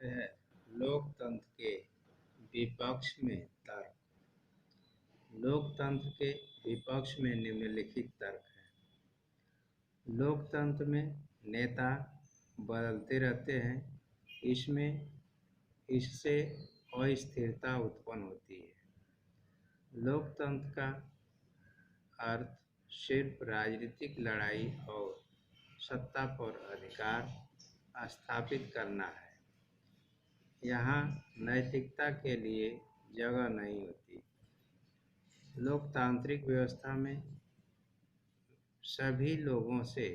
करते हैं लोकतंत्र के विपक्ष में तर्क। लोकतंत्र के विपक्ष में निम्नलिखित तर्क है। लोकतंत्र में नेता बदलते रहते हैं। इससे अस्थिरता उत्पन्न होती है। लोकतंत्र का अर्थ सिर्फ राजनीतिक लड़ाई और सत्ता पर अधिकार स्थापित करना है। यहाँ नैतिकता के लिए जगह नहीं होती। लोकतांत्रिक व्यवस्था में सभी लोगों से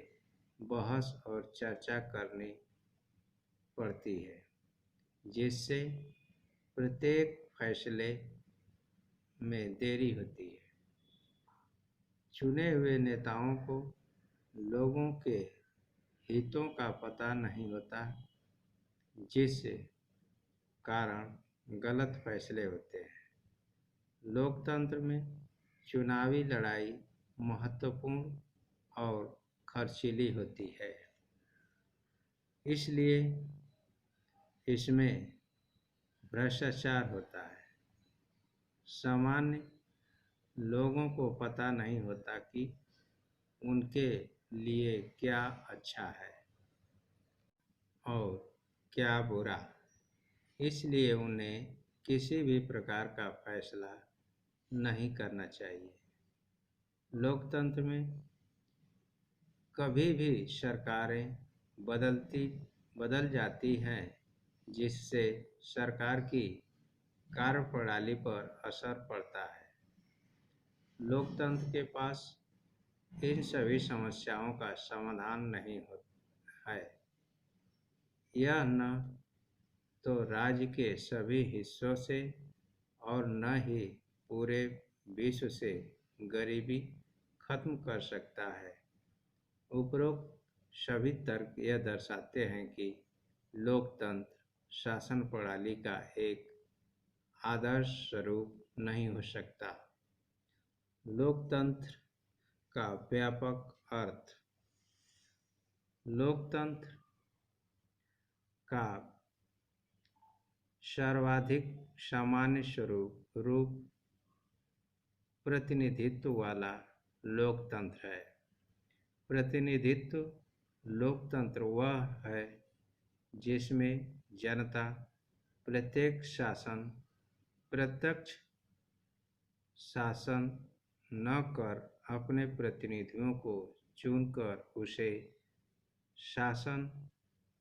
बहस और चर्चा करनी पड़ती है, जिससे प्रत्येक फैसले में देरी होती है। चुने हुए नेताओं को लोगों के हितों का पता नहीं होता, जिस कारण गलत फैसले होते हैं। लोकतंत्र में चुनावी लड़ाई महत्वपूर्ण और खर्चीली होती है, इसलिए इसमें भ्रष्टाचार होता है। सामान्य लोगों को पता नहीं होता कि उनके लिए क्या अच्छा है और क्या बुरा, इसलिए उन्हें किसी भी प्रकार का फैसला नहीं करना चाहिए। लोकतंत्र में कभी भी सरकारें बदल जाती हैं, जिससे सरकार की कार्यप्रणाली पर असर पड़ता है। लोकतंत्र के पास इन सभी समस्याओं का समाधान नहीं है। यह न तो राज्य के सभी हिस्सों से और न ही पूरे विश्व से गरीबी खत्म कर सकता है। उपरोक्त सभी तर्क यह दर्शाते हैं कि लोकतंत्र शासन प्रणाली का एक आदर्श स्वरूप नहीं हो सकता। लोकतंत्र का व्यापक अर्थ। लोकतंत्र का सर्वाधिक सामान्य रूप प्रतिनिधित्व वाला लोकतंत्र है। प्रतिनिधित्व लोकतंत्र वह है जिसमें जनता प्रत्यक्ष शासन न कर अपने प्रतिनिधियों को चुनकर उसे शासन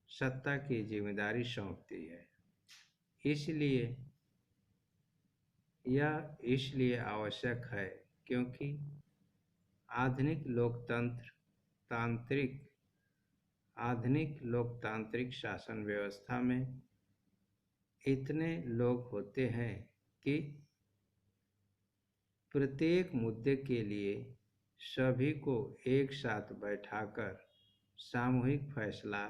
सत्ता की जिम्मेदारी सौंपती है। यह इसलिए आवश्यक है क्योंकि आधुनिक लोकतांत्रिक शासन व्यवस्था में इतने लोग होते हैं कि प्रत्येक मुद्दे के लिए सभी को एक साथ बैठाकर सामूहिक फैसला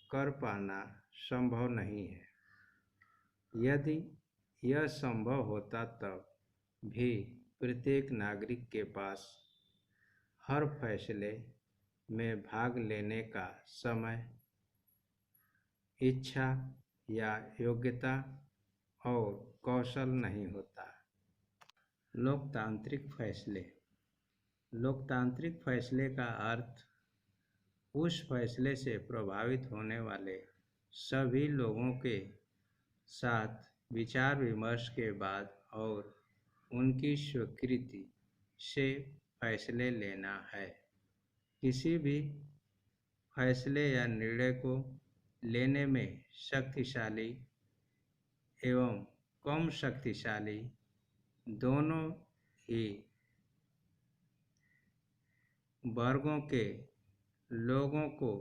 कर पाना संभव नहीं है। यदि यह संभव होता तब भी प्रत्येक नागरिक के पास हर फैसले में भाग लेने का समय, इच्छा या योग्यता और कौशल नहीं होता। लोकतांत्रिक फैसले का अर्थ उस फैसले से प्रभावित होने वाले सभी लोगों के साथ विचार विमर्श के बाद और उनकी स्वीकृति से फैसले लेना है। किसी भी फैसले या निर्णय को लेने में शक्तिशाली एवं कम शक्तिशाली दोनों ही वर्गों के लोगों को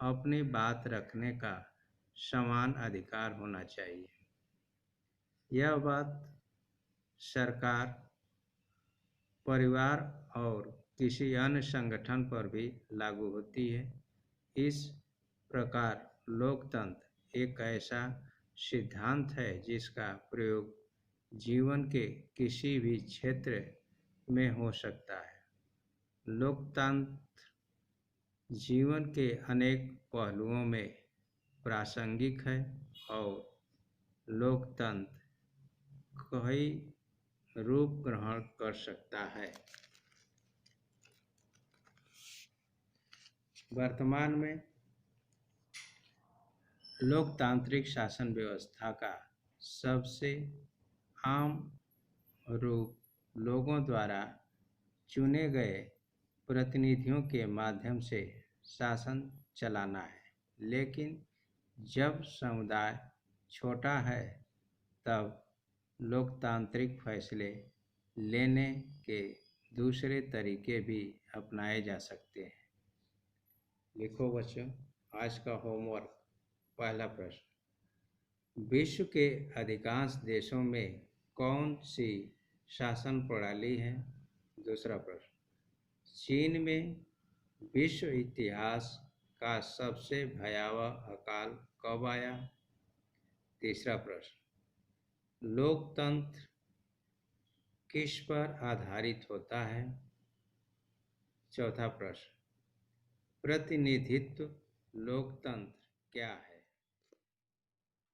अपनी बात रखने का समान अधिकार होना चाहिए। यह बात सरकार, परिवार और किसी अन्य संगठन पर भी लागू होती है। इस प्रकार लोकतंत्र एक ऐसा सिद्धांत है जिसका प्रयोग जीवन के किसी भी क्षेत्र में हो सकता है। लोकतंत्र जीवन के अनेक पहलुओं में प्रासंगिक है और लोकतंत्र कई रूप ग्रहण कर सकता है। वर्तमान में लोकतांत्रिक शासन व्यवस्था का सबसे आम रूप लोगों द्वारा चुने गए प्रतिनिधियों के माध्यम से शासन चलाना है। लेकिन जब समुदाय छोटा है तब लोकतांत्रिक फैसले लेने के दूसरे तरीके भी अपनाए जा सकते हैं। लिखो बच्चों, आज का होमवर्क। पहला प्रश्न, विश्व के अधिकांश देशों में कौन सी शासन प्रणाली है? दूसरा प्रश्न, चीन में विश्व इतिहास का सबसे भयावह अकाल कब आया? तीसरा प्रश्न, लोकतंत्र किस पर आधारित होता है? चौथा प्रश्न, प्रतिनिधित्व लोकतंत्र क्या है?